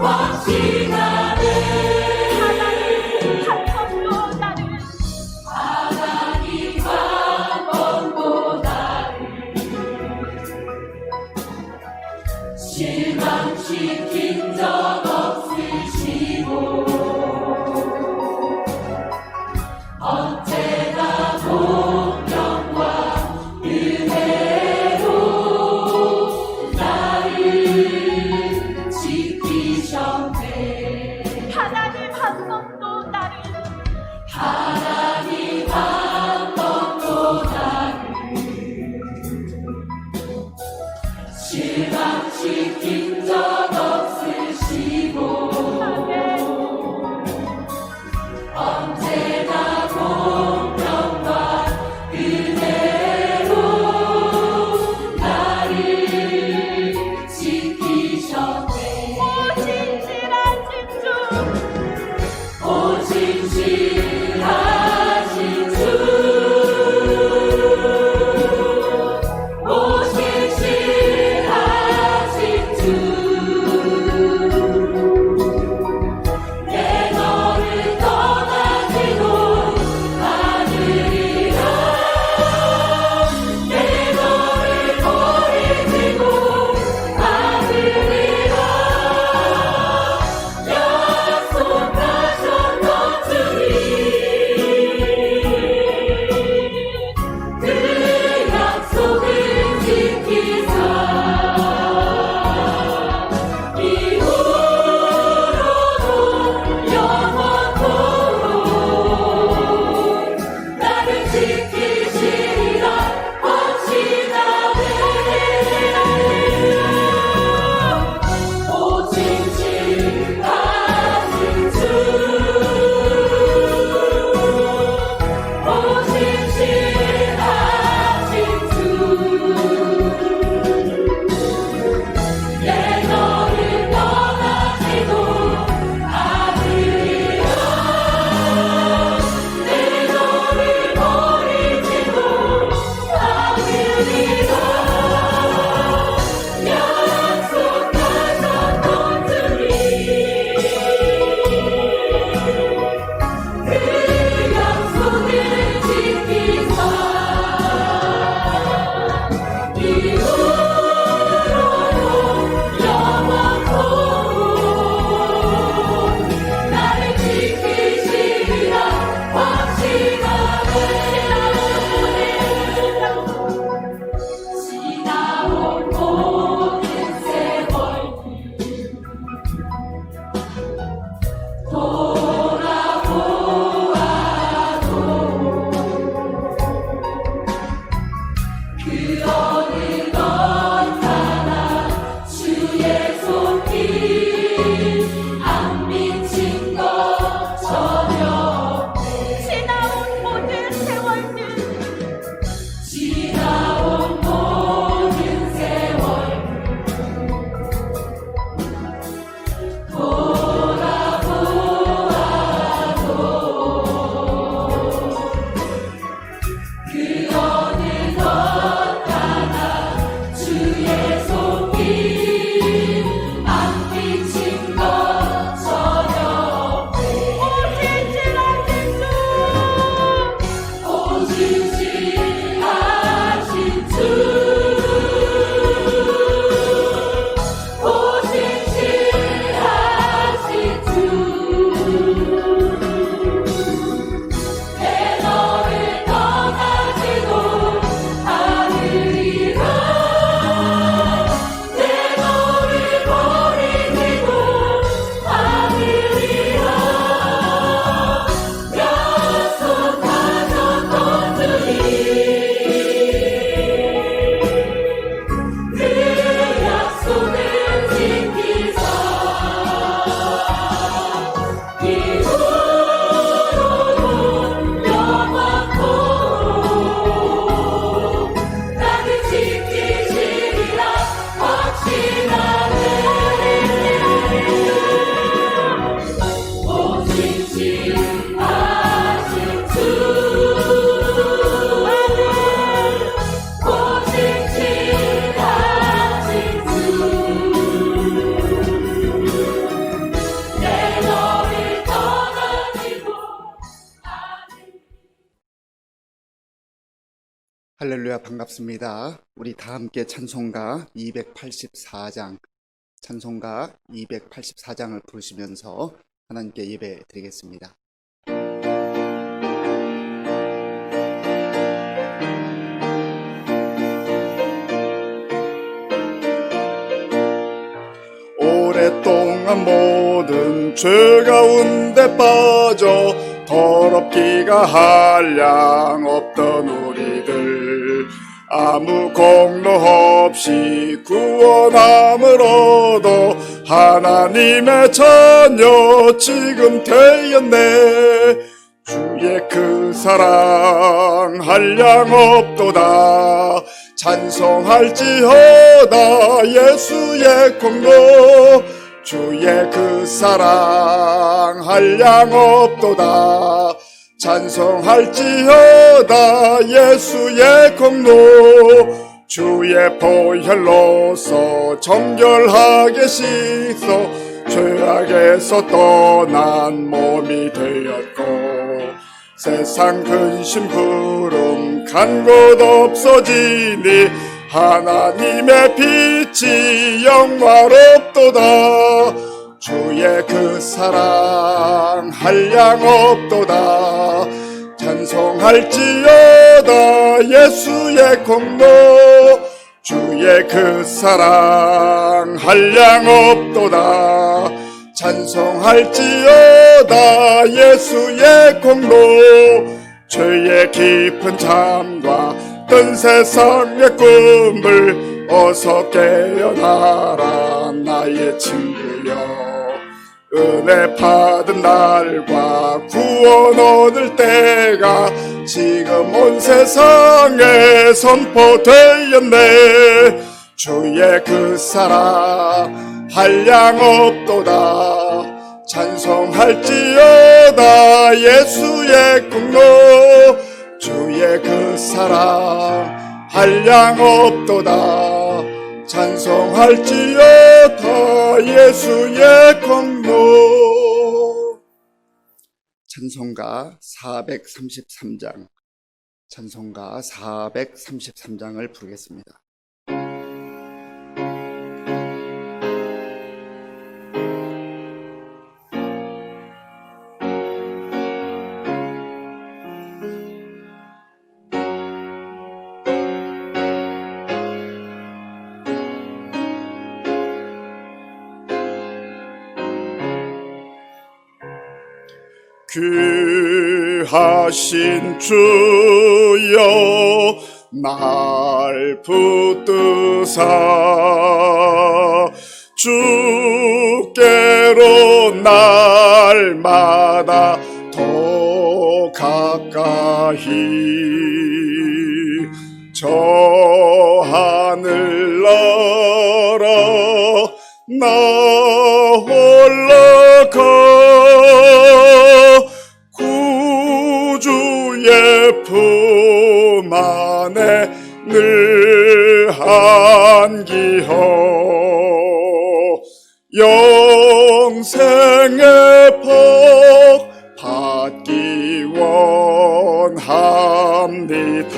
확신하네. 하나님 한 번도 나를 실망시킨 적 없으시고 언제나 공평과 은혜로 나를 지키셨네. 하나님 한 번도 나를 하나님 한 번도 나를 실망시킨 적 없으시고 언제나 공평과 은혜로 나를 지키셨네. 오 진실하신 주, 오 진실하신 주, 할렐루야, 반갑습니다. 우리 다 함께 찬송가 284장, 찬송가 284장을 부르시면서 하나님께 예배 드리겠습니다. 오랫동안 모든 죄 가운데 빠져 더럽기가 한량 없던 우리들, 아무 공로 없이 구원함을 얻어 하나님의 자녀 지금 되었네. 주의 그 사랑 한량 없도다. 찬송할지어다 예수의 공로. 주의 그 사랑 한량 없도다. 찬송할지어다 예수의 공로. 주의 보혈로서 정결하게 씻어 죄악에서 떠난 몸이 되었고, 세상 근심 구름 간 곳 없어지니 하나님의 빛이 영화롭도다. 주의 그 사랑 한량 없도다. 찬송할지어다 예수의 공로. 주의 그 사랑 한량 없도다. 찬송할지어다 예수의 공로. 죄의 깊은 잠과 뜬 세상의 꿈을 어서 깨어나라 나의 친구여. 은혜 받은 날과 구원 얻을 때가 지금 온 세상에 선포되었네. 주의 그 사랑 한량 없도다. 찬송할지어다 예수의 공로. 주의 그 사랑 한량 없도다. 찬송할지어다 예수의 공로. 찬송가 433장, 찬송가 433장을 부르겠습니다. 귀하신 주여 날 붙드사 주께로 날마다 더 가까이. 저 하늘 나라 나 올라가 구주의 품 안에 늘 안기어 영생의 복 받기 원합니다.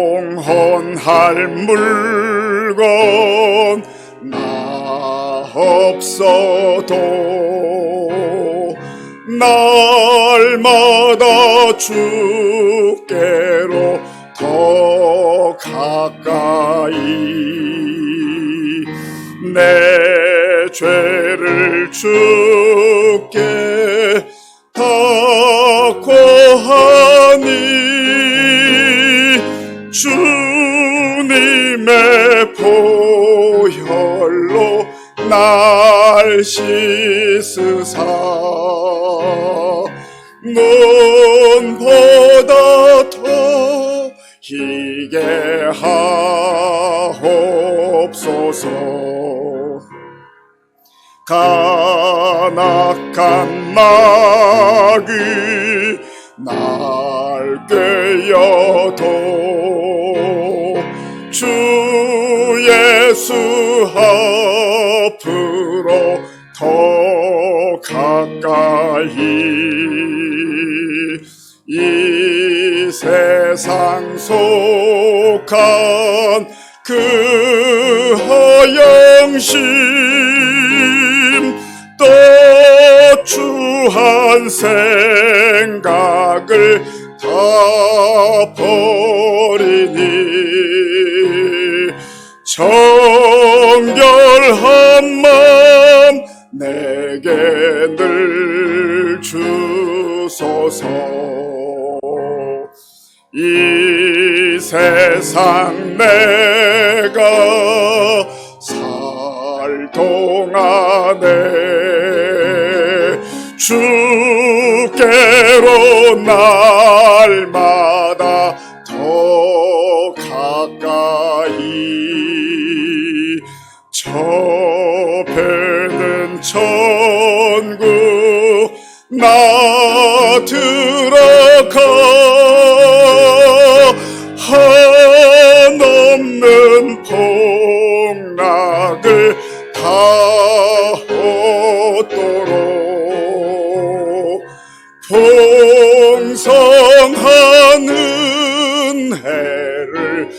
봉헌할 물건 나 없어도 날마다 주께로 더 가까이 내 죄를 주께 다 고하니 주님의 보혈로 날 씻으사 눈보다 더 희게 하옵소서. 간악한 마귀 날 꿰어도 주 예수 앞으로 더 가까이 이 세상 속한 그 허영심 또 추한 생각을 다 버리니 정결한 맘 내게 늘 주소서. 이 세상 내가 살 동안에 주께로 날마다 더 가까이 저 배는 천국 나 들어가 한없는 폭락을 다 얻도록 풍성한 은혜를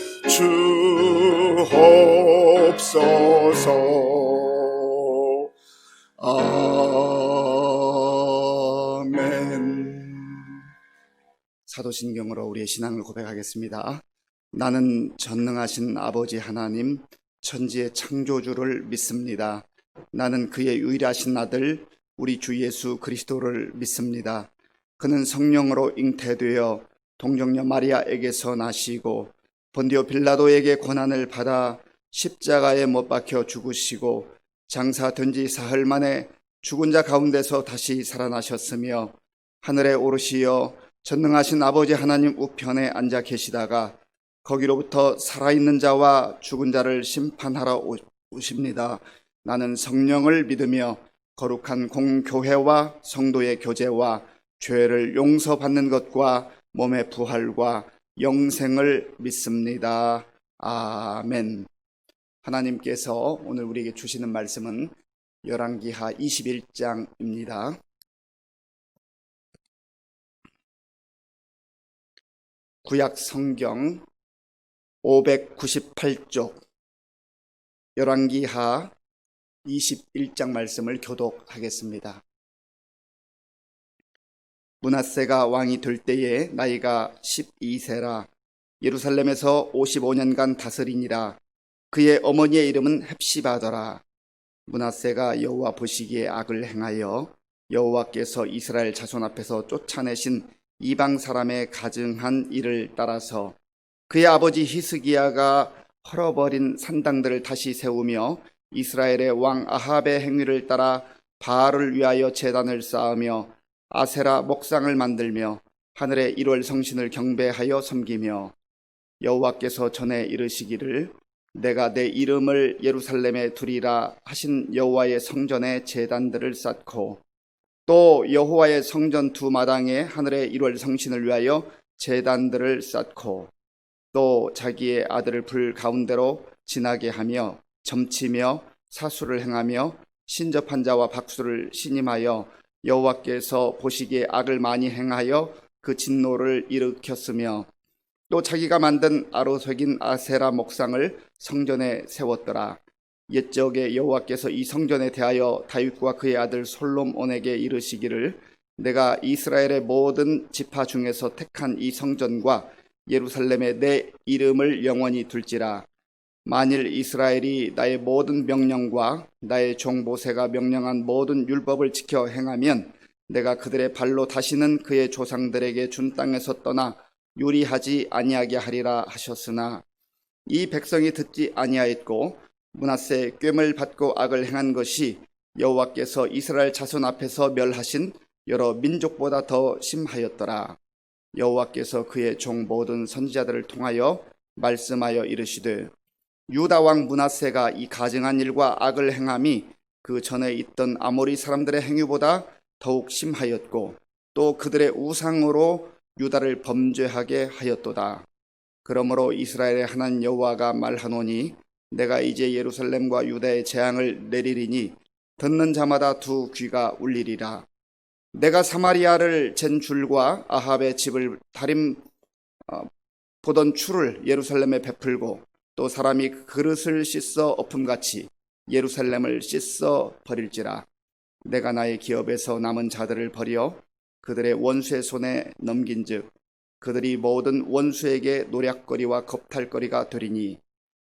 주옵소서. 아멘. 사도신경으로 우리의 신앙을 고백하겠습니다. 나는 전능하신 아버지 하나님, 천지의 창조주를 믿습니다. 나는 그의 유일하신 아들 우리 주 예수 그리스도를 믿습니다. 그는 성령으로 잉태되어 동정녀 마리아에게서 나시고 본디오 빌라도에게 고난을 받아 십자가에 못 박혀 죽으시고 장사된 지 사흘 만에 죽은 자 가운데서 다시 살아나셨으며 하늘에 오르시어 전능하신 아버지 하나님 우편에 앉아 계시다가 거기로부터 살아있는 자와 죽은 자를 심판하러 오십니다. 나는 성령을 믿으며 거룩한 공교회와 성도의 교제와 죄를 용서받는 것과 몸의 부활과 영생을 믿습니다. 아멘. 하나님께서 오늘 우리에게 주시는 말씀은 열왕기하 21장입니다. 구약 성경 598쪽 열왕기하 21장 말씀을 교독하겠습니다. 므낫세가 왕이 될 때에 나이가 12세라 예루살렘에서 55년간 다스리니라. 그의 어머니의 이름은 헵시바더라. 므낫세가 여호와 보시기에 악을 행하여 여호와께서 이스라엘 자손 앞에서 쫓아내신 이방 사람의 가증한 일을 따라서 그의 아버지 히스기야가 헐어버린 산당들을 다시 세우며 이스라엘의 왕 아합의 행위를 따라 바알을 위하여 제단을 쌓으며 아세라 목상을 만들며 하늘의 1월 성신을 경배하여 섬기며 여호와께서 전에 이르시기를 내가 내 이름을 예루살렘에 두리라 하신 여호와의 성전에 제단들을 쌓고 또 여호와의 성전 두 마당에 하늘의 1월 성신을 위하여 제단들을 쌓고 또 자기의 아들을 불 가운데로 지나게 하며 점치며 사수를 행하며 신접한 자와 박수를 신임하여 여호와께서 보시기에 악을 많이 행하여 그 진노를 일으켰으며 또 자기가 만든 아로 새긴 아세라 목상을 성전에 세웠더라. 옛적에 여호와께서 이 성전에 대하여 다윗과 그의 아들 솔로몬에게 이르시기를 내가 이스라엘의 모든 지파 중에서 택한 이 성전과 예루살렘에 내 이름을 영원히 둘지라. 만일 이스라엘이 나의 모든 명령과 나의 종 모세가 명령한 모든 율법을 지켜 행하면 내가 그들의 발로 다시는 그의 조상들에게 준 땅에서 떠나 유리하지 아니하게 하리라 하셨으나 이 백성이 듣지 아니하였고 므낫세 꿰을 받고 악을 행한 것이 여호와께서 이스라엘 자손 앞에서 멸하신 여러 민족보다 더 심하였더라. 여호와께서 그의 종 모든 선지자들을 통하여 말씀하여 이르시되 유다 왕 므낫세가 이 가증한 일과 악을 행함이 그 전에 있던 아모리 사람들의 행위보다 더욱 심하였고 또 그들의 우상으로 유다를 범죄하게 하였도다. 그러므로 이스라엘의 하나님 여호와가 말하노니 내가 이제 예루살렘과 유다의 재앙을 내리리니 듣는 자마다 두 귀가 울리리라. 내가 사마리아를 잰 줄과 아합의 집을 보던 추를 예루살렘에 베풀고 또 사람이 그릇을 씻어 엎음같이 예루살렘을 씻어 버릴지라. 내가 나의 기업에서 남은 자들을 버려 그들의 원수의 손에 넘긴즉 그들이 모든 원수에게 노략거리와 겁탈거리가 되리니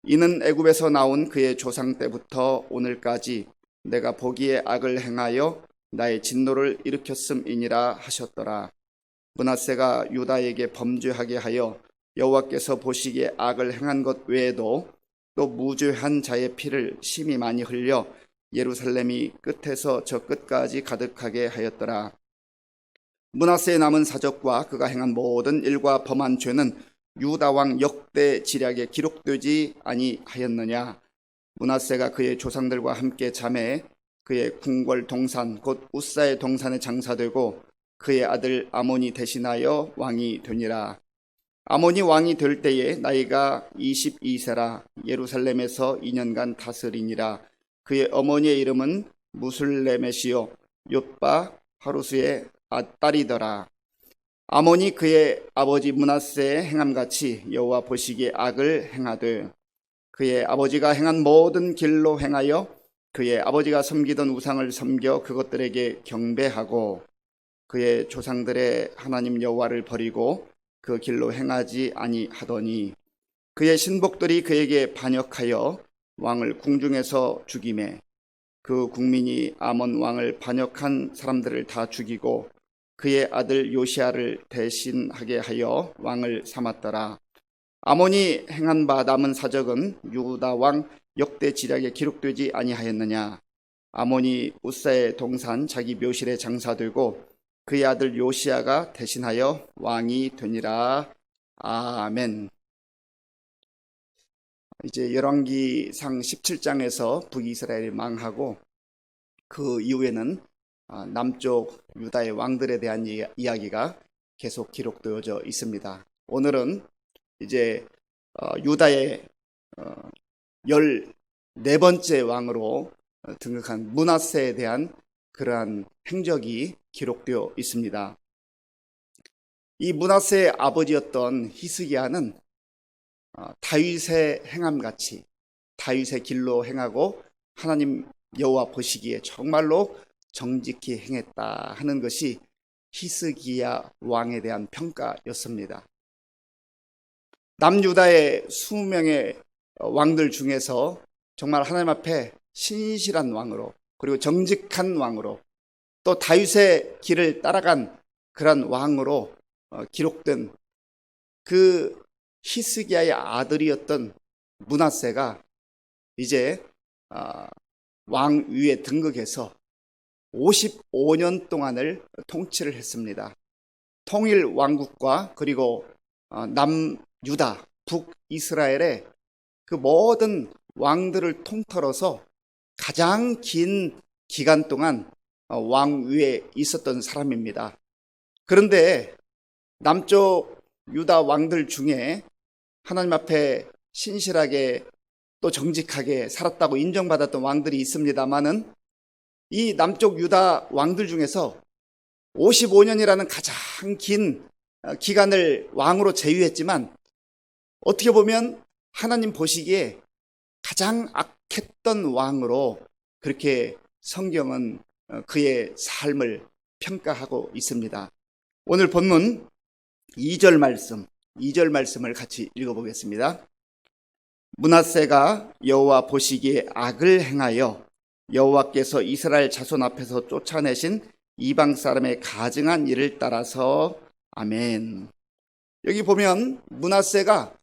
이는 애굽에서 나온 그의 조상 때부터 오늘까지 내가 보기에 악을 행하여 나의 진노를 일으켰음이니라 하셨더라. 므낫세가 유다에게 범죄하게 하여 여호와께서 보시기에 악을 행한 것 외에도 또 무죄한 자의 피를 심히 많이 흘려 예루살렘이 끝에서 저 끝까지 가득하게 하였더라. 므낫세의 남은 사적과 그가 행한 모든 일과 범한 죄는 유다 왕 역대 지략에 기록되지 아니하였느냐. 므낫세가 그의 조상들과 함께 잠에 그의 궁궐 동산 곧 우사의 동산에 장사되고 그의 아들 아몬이 대신하여 왕이 되니라. 아몬이 왕이 될 때에 나이가 22세라 예루살렘에서 2년간 다스리니라. 그의 어머니의 이름은 무술레메시요 욥바 하루스의 딸이더라. 아몬이 그의 아버지 므낫세의 행함같이 여호와 보시기에 악을 행하되 그의 아버지가 행한 모든 길로 행하여 그의 아버지가 섬기던 우상을 섬겨 그것들에게 경배하고 그의 조상들의 하나님 여호와를 버리고 그 길로 행하지 아니하더니 그의 신복들이 그에게 반역하여 왕을 궁중에서 죽이매 그 국민이 아몬 왕을 반역한 사람들을 다 죽이고 그의 아들 요시야를 대신하게 하여 왕을 삼았더라. 아몬이 행한 바 남은 사적은 유다 왕 역대 지략에 기록되지 아니하였느냐. 아몬이 우사의 동산 자기 묘실에 장사되고 그의 아들 요시야가 대신하여 왕이 되니라. 아멘. 이제 열왕기상 17장에서 북이스라엘이 망하고 그 이후에는 남쪽 유다의 왕들에 대한 이야기가 계속 기록되어져 있습니다. 오늘은 이제 유다의 14번째 왕으로 등극한 므낫세에 대한 그러한 행적이 기록되어 있습니다. 이 므낫세의 아버지였던 히스기야는 다윗의 행함같이 다윗의 길로 행하고 하나님 여호와 보시기에 정말로 정직히 행했다 하는 것이 히스기야 왕에 대한 평가였습니다. 남유다의 20명의 왕들 중에서 정말 하나님 앞에 신실한 왕으로 그리고 정직한 왕으로 또 다윗의 길을 따라간 그런 왕으로 기록된 그 히스기야의 아들이었던 므낫세가 이제 왕 위에 등극해서 55년 동안을 통치를 했습니다. 통일 왕국과 그리고 남유다, 북이스라엘의 그 모든 왕들을 통틀어서 가장 긴 기간 동안 왕 위에 있었던 사람입니다. 그런데 남쪽 유다 왕들 중에 하나님 앞에 신실하게 또 정직하게 살았다고 인정받았던 왕들이 있습니다만은 이 남쪽 유다 왕들 중에서 55년이라는 가장 긴 기간을 왕으로 제위했지만 어떻게 보면 하나님 보시기에 가장 악했던 왕으로 그렇게 성경은 그의 삶을 평가하고 있습니다. 오늘 본문 2절 말씀을 같이 읽어보겠습니다. 므낫세가 여호와 보시기에 악을 행하여 여호와께서 이스라엘 자손 앞에서 쫓아내신 이방 사람의 가증한 일을 따라서 아멘. 여기 보면 므낫세가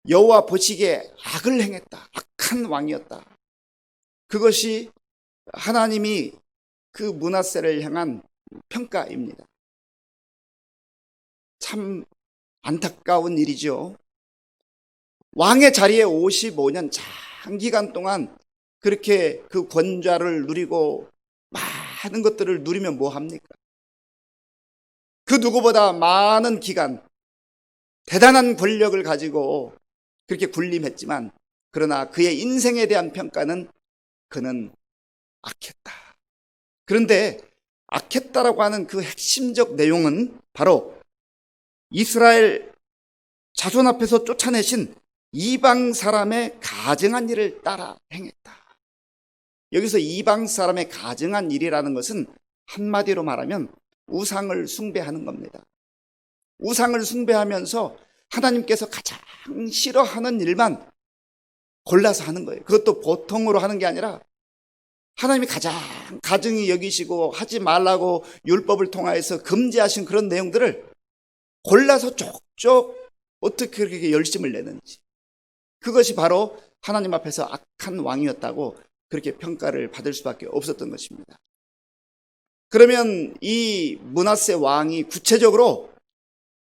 여호와 보시기에 악을 행했다. 악한 왕이었다. 그것이 하나님이 그 므낫세를 향한 평가입니다. 참 안타까운 일이죠. 왕의 자리에 55년 장기간 동안 그렇게 그 권좌를 누리고 많은 것들을 누리면 뭐 합니까? 그 누구보다 많은 기간 대단한 권력을 가지고 그렇게 군림했지만 그러나 그의 인생에 대한 평가는 그는 악했다. 그런데 악했다라고 하는 그 핵심적 내용은 바로 이스라엘 자손 앞에서 쫓아내신 이방 사람의 가증한 일을 따라 행했다. 여기서 이방 사람의 가증한 일이라는 것은 한마디로 말하면 우상을 숭배하는 겁니다. 우상을 숭배하면서 하나님께서 가장 싫어하는 일만 골라서 하는 거예요. 그것도 보통으로 하는 게 아니라 하나님이 가장 가증히 여기시고 하지 말라고 율법을 통하여서 금지하신 그런 내용들을 골라서 쪽쪽 어떻게 그렇게 열심을 내는지, 그것이 바로 하나님 앞에서 악한 왕이었다고 그렇게 평가를 받을 수밖에 없었던 것입니다. 그러면 이 므낫세 왕이 구체적으로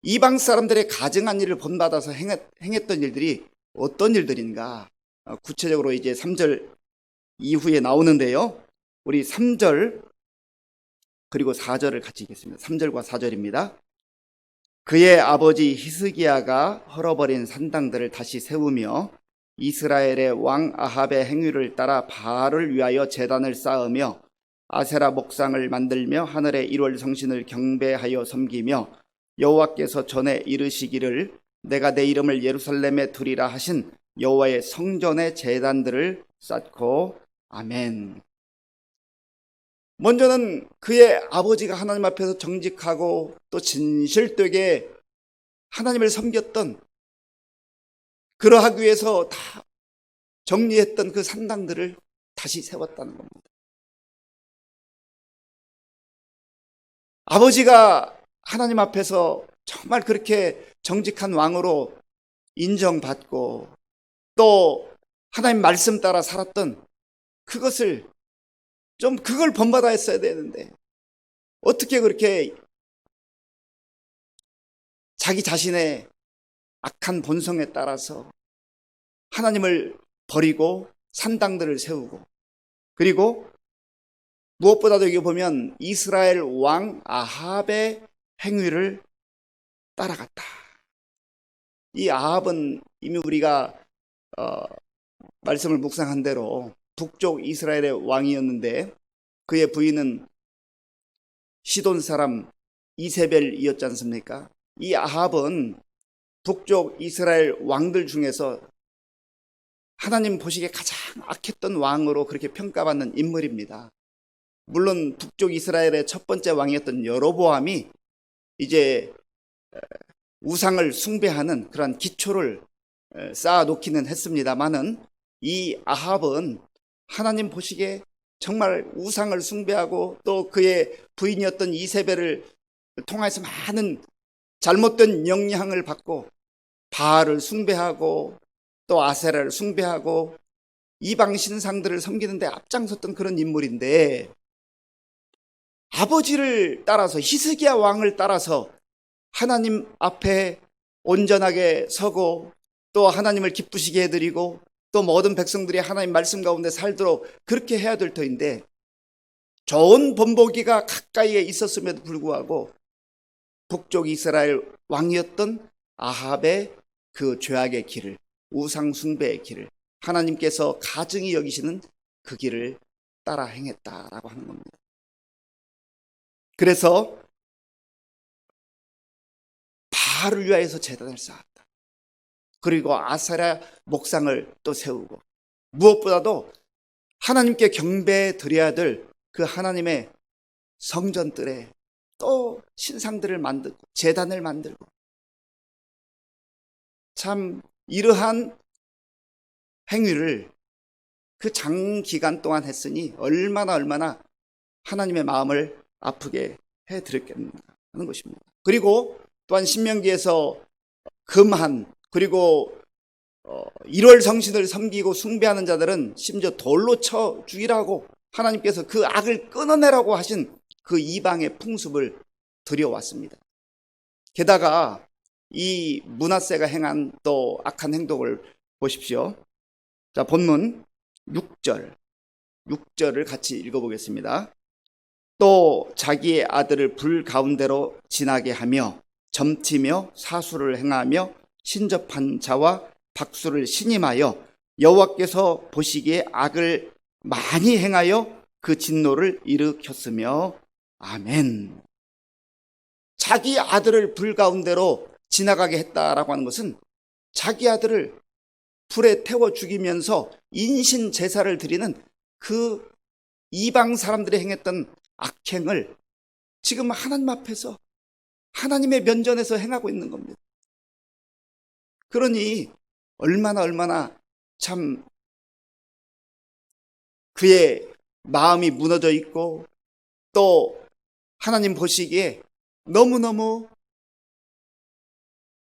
이방 사람들의 가증한 일을 본받아서 행했던 일들이 어떤 일들인가, 구체적으로 이제 3절 이후에 나오는데요. 우리 3절 그리고 4절을 같이 읽겠습니다. 3절과 4절입니다. 그의 아버지 히스기야가 헐어버린 산당들을 다시 세우며 이스라엘의 왕 아합의 행위를 따라 바알을 위하여 제단을 쌓으며 아세라 목상을 만들며 하늘의 일월 성신을 경배하여 섬기며 여호와께서 전에 이르시기를 내가 내 이름을 예루살렘에 두리라 하신 여호와의 성전의 제단들을 쌓고 아멘. 먼저는 그의 아버지가 하나님 앞에서 정직하고 또 진실되게 하나님을 섬겼던, 그러하기 위해서 다 정리했던 그 산당들을 다시 세웠다는 겁니다. 아버지가 하나님 앞에서 정말 그렇게 정직한 왕으로 인정받고 또 하나님 말씀 따라 살았던 그것을 그걸 본받아 했어야 되는데 어떻게 그렇게 자기 자신의 악한 본성에 따라서 하나님을 버리고 산당들을 세우고, 그리고 무엇보다도 여기 보면 이스라엘 왕 아합의 행위를 따라갔다. 이 아합은 이미 우리가 말씀을 묵상한 대로 북쪽 이스라엘의 왕이었는데 그의 부인은 시돈 사람 이세벨이었지 않습니까? 이 아합은 북쪽 이스라엘 왕들 중에서 하나님 보시기에 가장 악했던 왕으로 그렇게 평가받는 인물입니다. 물론 북쪽 이스라엘의 첫 번째 왕이었던 여로보암이 이제 우상을 숭배하는 그런 기초를 쌓아놓기는 했습니다마는 이 아합은 하나님 보시기에 정말 우상을 숭배하고 또 그의 부인이었던 이세벨을 통해서 많은 잘못된 영향을 받고 바알을 숭배하고 또 아세라를 숭배하고 이방 신상들을 섬기는데 앞장섰던 그런 인물인데, 아버지를 따라서 히스기야 왕을 따라서 하나님 앞에 온전하게 서고 또 하나님을 기쁘시게 해드리고 또 모든 백성들이 하나님 말씀 가운데 살도록 그렇게 해야 될 터인데, 좋은 본보기가 가까이에 있었음에도 불구하고 북쪽 이스라엘 왕이었던 아합의 그 죄악의 길을, 우상 숭배의 길을 하나님께서 가증히 여기시는 그 길을 따라 행했다라고 하는 겁니다. 그래서 바알을 위하여서 제단을 쌓았다. 그리고 아세라 목상을 또 세우고, 무엇보다도 하나님께 경배 드려야 될 그 하나님의 성전들에 또 신상들을 만들고 제단을 만들고, 참 이러한 행위를 그 장기간 동안 했으니 얼마나 하나님의 마음을 아프게 해드렸겠는가 하는 것입니다. 그리고 또한 신명기에서 금한, 그리고 1월 성신을 섬기고 숭배하는 자들은 심지어 돌로 쳐 죽이라고 하나님께서 그 악을 끊어내라고 하신 그 이방의 풍습을 들여왔습니다. 게다가 이 므낫세가 행한 또 악한 행동을 보십시오. 자, 본문 6절을 같이 읽어보겠습니다. 또 자기의 아들을 불 가운데로 지나게 하며 점치며 사수를 행하며 신접한 자와 박수를 신임하여 여호와께서 보시기에 악을 많이 행하여 그 진노를 일으켰으며 아멘. 자기 아들을 불 가운데로 지나가게 했다라고 하는 것은 자기 아들을 불에 태워 죽이면서 인신 제사를 드리는 그 이방 사람들이 행했던 악행을 지금 하나님 앞에서 하나님의 면전에서 행하고 있는 겁니다. 그러니 얼마나 참 그의 마음이 무너져 있고 또 하나님 보시기에 너무너무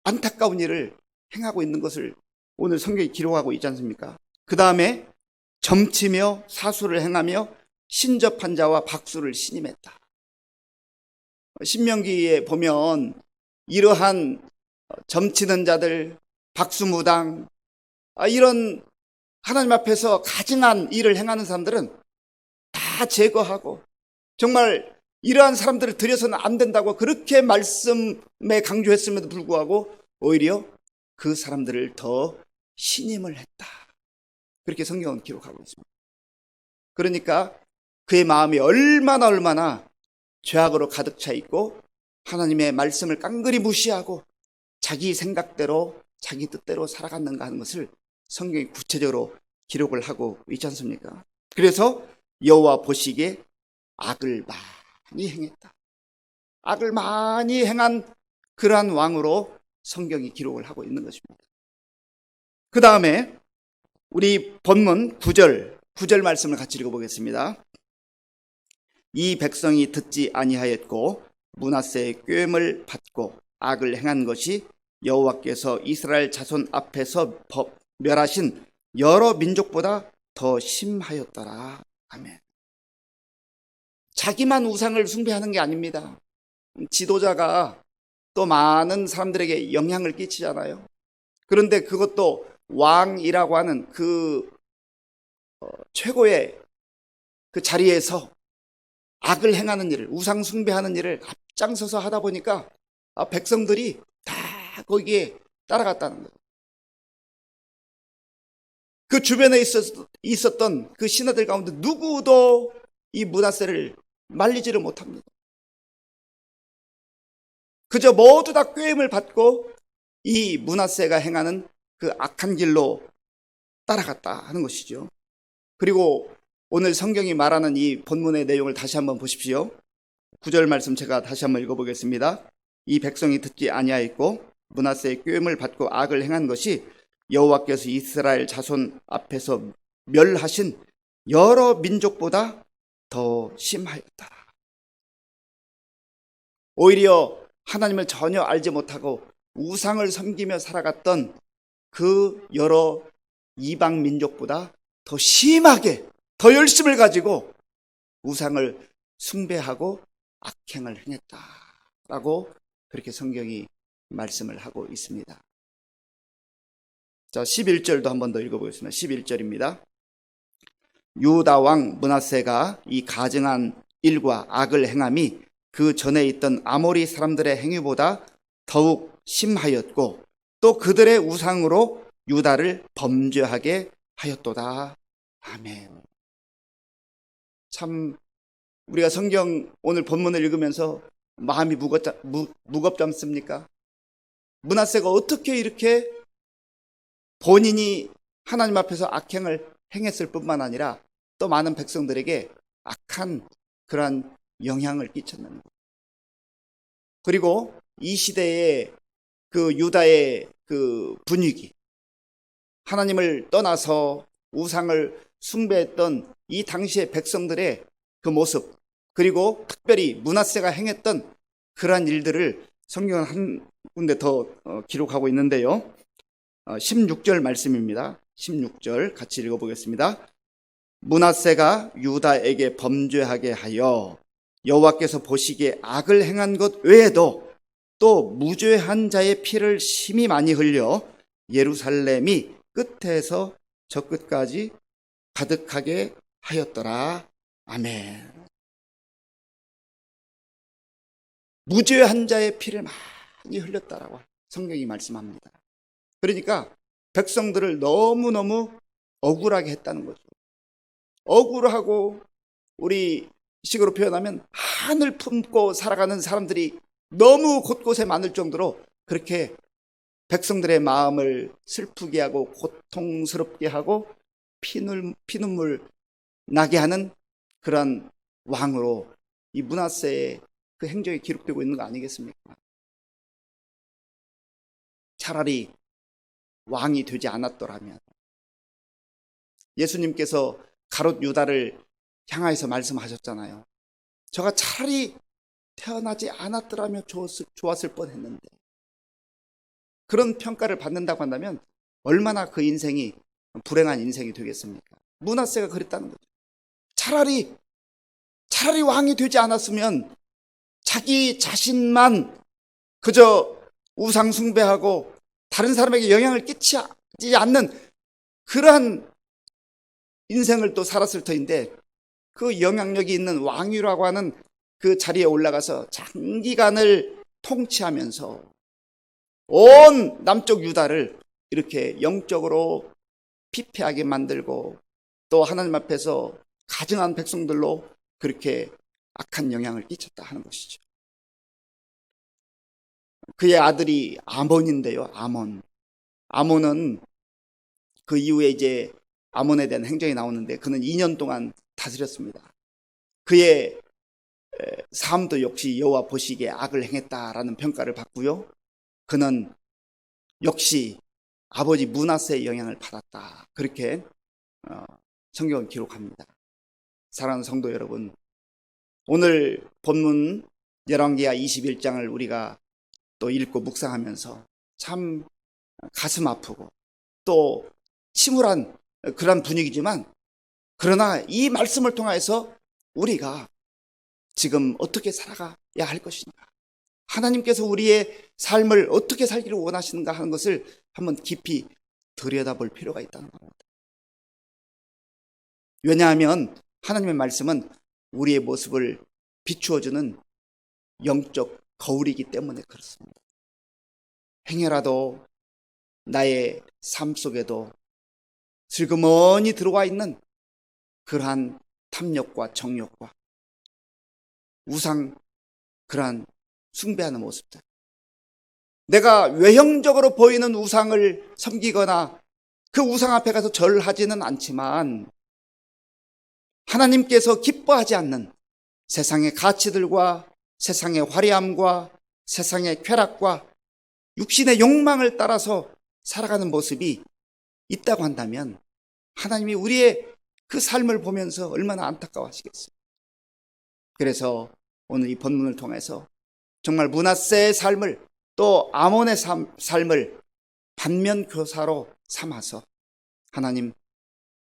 안타까운 일을 행하고 있는 것을 오늘 성경이 기록하고 있지 않습니까? 그 다음에 점치며 사수를 행하며 신접한 자와 박수를 신임했다. 신명기에 보면 이러한 점치는 자들, 박수무당, 이런 하나님 앞에서 가증한 일을 행하는 사람들은 다 제거하고 정말 이러한 사람들을 들여서는 안 된다고 그렇게 말씀에 강조했음에도 불구하고 오히려 그 사람들을 더 신임을 했다. 그렇게 성경은 기록하고 있습니다. 그러니까 그의 마음이 얼마나 죄악으로 가득 차 있고 하나님의 말씀을 깡그리 무시하고 자기 생각대로 자기 뜻대로 살아갔는가 하는 것을 성경이 구체적으로 기록을 하고 있지 않습니까? 그래서 여호와 보시기에 악을 많이 행했다. 악을 많이 행한 그러한 왕으로 성경이 기록을 하고 있는 것입니다. 그 다음에 우리 본문 9절 말씀을 같이 읽어보겠습니다. 이 백성이 듣지 아니하였고 므낫세의 꾀임을 받고 악을 행한 것이 여호와께서 이스라엘 자손 앞에서 멸하신 여러 민족보다 더 심하였더라. 아멘. 자기만 우상을 숭배하는 게 아닙니다. 지도자가 또 많은 사람들에게 영향을 끼치잖아요. 그런데 그것도 왕이라고 하는 그 최고의 그 자리에서 악을 행하는 일을, 우상 숭배하는 일을 앞장서서 하다 보니까 백성들이 다 거기에 따라갔다는 거예요. 그 주변에 있었던 그 신하들 가운데 누구도 이 므낫세를 말리지를 못합니다. 그저 모두 다 꾀임을 받고 이 므낫세가 행하는 그 악한 길로 따라갔다 하는 것이죠. 그리고 오늘 성경이 말하는 이 본문의 내용을 다시 한번 보십시오. 9절 말씀 제가 다시 한번 읽어보겠습니다. 이 백성이 듣지 아니하였고 므낫세의 꾀임을 받고 악을 행한 것이 여호와께서 이스라엘 자손 앞에서 멸하신 여러 민족보다 더 심하였다. 오히려 하나님을 전혀 알지 못하고 우상을 섬기며 살아갔던 그 여러 이방 민족보다 더 심하게 더 열심을 가지고 우상을 숭배하고 악행을 행했다라고 그렇게 성경이 말씀을 하고 있습니다. 자, 11절도 한 번 더 읽어보겠습니다. 11절입니다. 유다 왕 므낫세가 이 가증한 일과 악을 행함이 그 전에 있던 아모리 사람들의 행위보다 더욱 심하였고 또 그들의 우상으로 유다를 범죄하게 하였도다. 아멘. 참 우리가 성경 오늘 본문을 읽으면서 마음이 무겁지 않습니까? 므낫세가 어떻게 이렇게 본인이 하나님 앞에서 악행을 행했을 뿐만 아니라 또 많은 백성들에게 악한 그러한 영향을 끼쳤는 것. 그리고 이 시대의 그 유다의 그 분위기, 하나님을 떠나서 우상을 숭배했던 이 당시의 백성들의 그 모습, 그리고 특별히 므낫세가 행했던 그러한 일들을 성경은 한 군데 더 기록하고 있는데요. 16절 말씀입니다. 16절 같이 읽어보겠습니다. 므낫세가 유다에게 범죄하게 하여 여호와께서 보시기에 악을 행한 것 외에도 또 무죄한 자의 피를 심히 많이 흘려 예루살렘이 끝에서 저 끝까지 가득하게 하였더라. 아멘. 무죄한 자의 피를 많이 흘렸다라고 성경이 말씀합니다. 그러니까 백성들을 너무너무 억울하게 했다는 거죠. 억울하고 우리 식으로 표현하면 한을 품고 살아가는 사람들이 너무 곳곳에 많을 정도로 그렇게 백성들의 마음을 슬프게 하고 고통스럽게 하고 피눈물 나게 하는 그런 왕으로 이 므낫세의 그 행적이 기록되고 있는 거 아니겠습니까? 차라리 왕이 되지 않았더라면, 예수님께서 가롯 유다를 향하여서 말씀하셨잖아요. 저가 차라리 태어나지 않았더라면 좋았을 뻔했는데, 그런 평가를 받는다고 한다면 얼마나 그 인생이 불행한 인생이 되겠습니까? 므낫세가 그랬다는 거죠. 차라리 왕이 되지 않았으면 자기 자신만 그저 우상 숭배하고 다른 사람에게 영향을 끼치지 않는 그러한 인생을 또 살았을 터인데, 그 영향력이 있는 왕위라고 하는 그 자리에 올라가서 장기간을 통치하면서 온 남쪽 유다를 이렇게 영적으로 피폐하게 만들고 또 하나님 앞에서 가증한 백성들로 그렇게 악한 영향을 끼쳤다 하는 것이죠. 그의 아들이 아몬인데요. 아몬은 그 이후에 이제 아몬에 대한 행적이 나오는데, 그는 2년 동안 다스렸습니다. 그의 삶도 역시 여호와 보시기에 악을 행했다라는 평가를 받고요. 그는 역시 아버지 므낫세의 영향을 받았다, 그렇게 성경은 기록합니다. 사랑하는 성도 여러분, 오늘 본문 열왕기하 21장을 우리가 또 읽고 묵상하면서 참 가슴 아프고 또 침울한 그런 분위기지만, 그러나 이 말씀을 통해서 우리가 지금 어떻게 살아가야 할 것인가, 하나님께서 우리의 삶을 어떻게 살기를 원하시는가 하는 것을 한번 깊이 들여다볼 필요가 있다는 겁니다. 왜냐하면 하나님의 말씀은 우리의 모습을 비추어주는 영적 거울이기 때문에 그렇습니다. 행여라도 나의 삶 속에도 슬그머니 들어와 있는 그러한 탐욕과 정욕과 우상, 그러한 숭배하는 모습들, 내가 외형적으로 보이는 우상을 섬기거나 그 우상 앞에 가서 절하지는 않지만 하나님께서 기뻐하지 않는 세상의 가치들과 세상의 화려함과 세상의 쾌락과 육신의 욕망을 따라서 살아가는 모습이 있다고 한다면, 하나님이 우리의 그 삶을 보면서 얼마나 안타까워하시겠어요. 그래서 오늘 이 본문을 통해서 정말 므낫세의 삶을 또 아몬의 삶을 반면교사로 삼아서, 하나님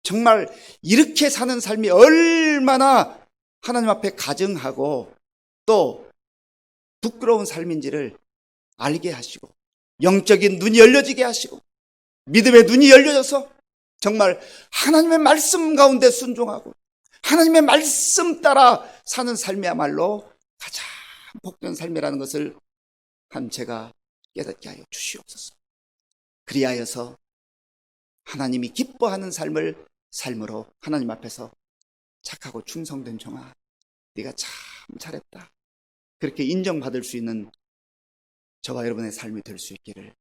정말 이렇게 사는 삶이 얼마나 하나님 앞에 가증하고 또 부끄러운 삶인지를 알게 하시고, 영적인 눈이 열려지게 하시고, 믿음의 눈이 열려져서 정말 하나님의 말씀 가운데 순종하고 하나님의 말씀 따라 사는 삶이야말로 가장 복된 삶이라는 것을 한 제가 깨닫게 하여 주시옵소서. 그리하여서 하나님이 기뻐하는 삶으로 하나님 앞에서 착하고 충성된 종아, 네가 참 잘했다, 그렇게 인정받을 수 있는 저와 여러분의 삶이 될 수 있기를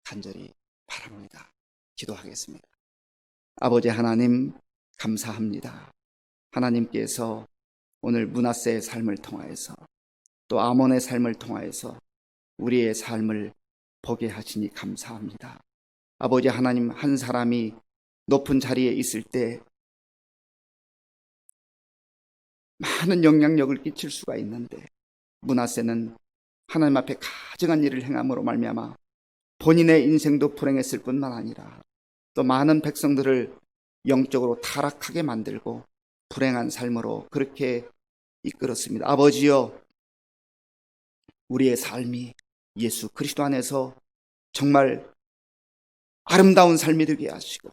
간절히 바랍니다. 기도하겠습니다. 아버지 하나님, 감사합니다. 하나님께서 오늘 므낫세의 삶을 통하여서 또 아몬의 삶을 통하여서 우리의 삶을 보게 하시니 감사합니다. 아버지 하나님, 한 사람이 높은 자리에 있을 때 많은 영향력을 끼칠 수가 있는데, 므낫세는 하나님 앞에 가증한 일을 행함으로 말미암아 본인의 인생도 불행했을 뿐만 아니라 또 많은 백성들을 영적으로 타락하게 만들고 불행한 삶으로 그렇게 이끌었습니다. 아버지여, 우리의 삶이 예수 그리스도 안에서 정말 아름다운 삶이 되게 하시고,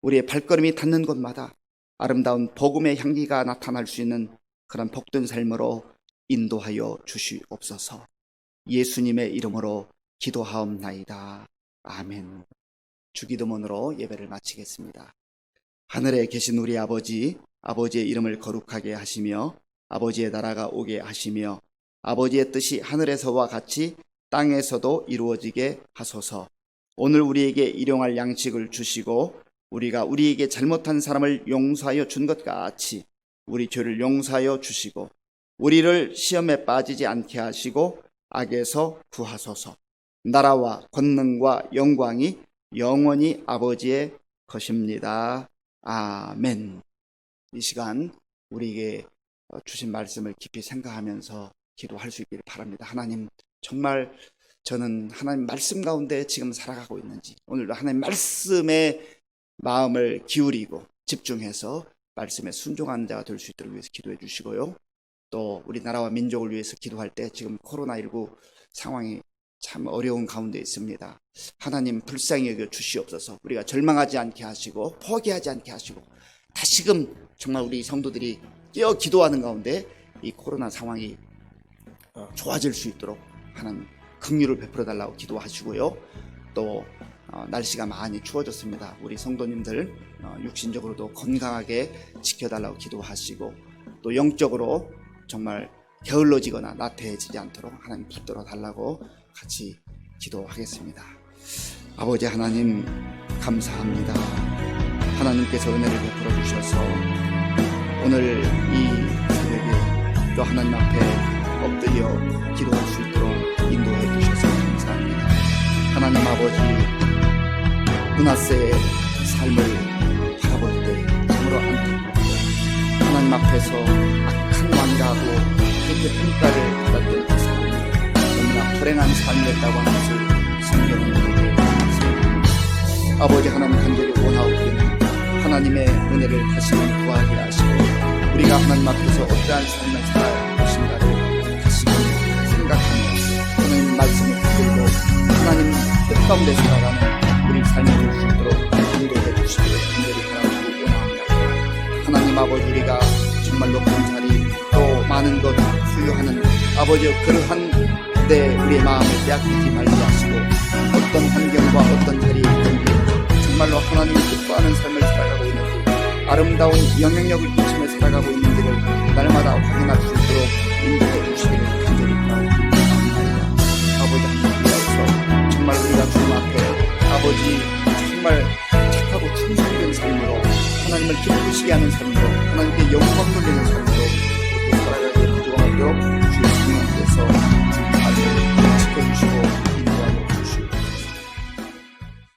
우리의 발걸음이 닿는 곳마다 아름다운 복음의 향기가 나타날 수 있는 그런 복된 삶으로 인도하여 주시옵소서. 예수님의 이름으로 기도하옵나이다. 아멘. 주기도문으로 예배를 마치겠습니다. 하늘에 계신 우리 아버지, 아버지의 이름을 거룩하게 하시며 아버지의 나라가 오게 하시며 아버지의 뜻이 하늘에서와 같이 땅에서도 이루어지게 하소서. 오늘 우리에게 일용할 양식을 주시고 우리가 우리에게 잘못한 사람을 용서하여 준 것 같이 우리 죄를 용서하여 주시고 우리를 시험에 빠지지 않게 하시고 악에서 구하소서. 나라와 권능과 영광이 영원히 아버지의 것입니다. 아멘. 이 시간 우리에게 주신 말씀을 깊이 생각하면서 기도할 수 있기를 바랍니다. 하나님, 정말 저는 하나님 말씀 가운데 지금 살아가고 있는지 오늘도 하나님 말씀에 마음을 기울이고 집중해서 말씀에 순종하는 자가 될 수 있도록 위해서 기도해 주시고요. 또 우리나라와 민족을 위해서 기도할 때 지금 코로나19 상황이 참 어려운 가운데 있습니다. 하나님 불쌍히 여겨 주시옵소서. 우리가 절망하지 않게 하시고 포기하지 않게 하시고 다시금 정말 우리 성도들이 깨어 기도하는 가운데 이 코로나 상황이 좋아질 수 있도록 하나님 긍휼을 베풀어 달라고 기도하시고요. 또 날씨가 많이 추워졌습니다. 우리 성도님들 육신적으로도 건강하게 지켜달라고 기도하시고 또 영적으로 정말 게을러지거나 나태해지지 않도록 하나님 붙들어 달라고 같이 기도하겠습니다. 아버지 하나님 감사합니다. 하나님께서 은혜를 베풀어 주셔서 오늘 이 새벽에 또 하나님 앞에 엎드려 기도할 수 있도록 인도해 주셔서 감사합니다. 하나님 아버지, 므낫세의 삶을 바라볼 때 참으로 안타깝고 하나님 앞에서 악한 왕가하고 그렇게 평가를 받았던 그 삶이 너무나 불행한 삶이었다고 하는 것을 성경은 우리에게 말씀합니다. 아버지 하나님 간절히 원하옵기는 하나님의 은혜를 다시금 구하게 하시고 우리가 하나님 앞에서 어떠한 삶을 살아야 할 것인가를 다시금 생각하며 하나님 말씀을 붙들고 하나님 뜻 가운데 살아가는 우리 삶을 볼 수 있도록 인도해 주시기를 간절히 바라고 원합니다. 하나님 아버지, 우리가 정말 높은 자리 또 많은 것 소유하는 아버지 그러한 데 우리의 마음을 빼앗기지 말게 하시고 어떤 환경과 어떤 자리에 있든지 정말로 하나님이 기뻐하는 삶을 살아가고 있는지 아름다운 영향력을 끼치며 살아가고 있는지를 날마다 확인할 수 있도록 인도해 주시기를 간절히 바랍니다. 아버지 하나님 위하여서 정말 우리가 주님 앞에 아버지 정말 착하고 충성된 삶으로 하나님을 기쁘시게 하는 삶으로 하나님께 영광 돌리는 삶으로 그렇게 살아가기를 기도하도록